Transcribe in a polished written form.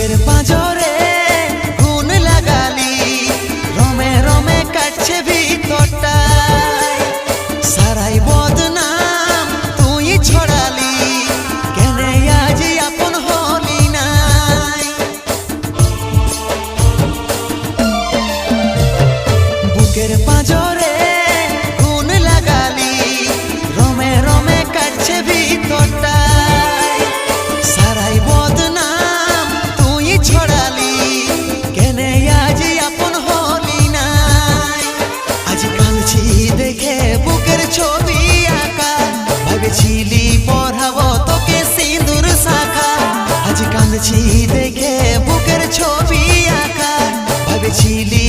বুকের পাঁজরে গুণ লাগালি, রমে রমে কাটছে ভিতরটা, সারাই বদনাম তুই ছড়ালি, কেনে আজ আপন হলি নাই। বুকের পাঁজরে গুণ লাগালি, রমে রমে কাটছে ভিতরটা, সারাই বদনাম তুই ছড়ালি, কেনে আজ আপন হলি নাই। আজ কাঁদছি দেখে বুকের ছবি আঁকা, ভেবেছিলি পড়াবো তোকে সিঁদুর শাখা। আজ কাঁদছি দেখে বুকের ছবি আঁকা, ভেবেছিলি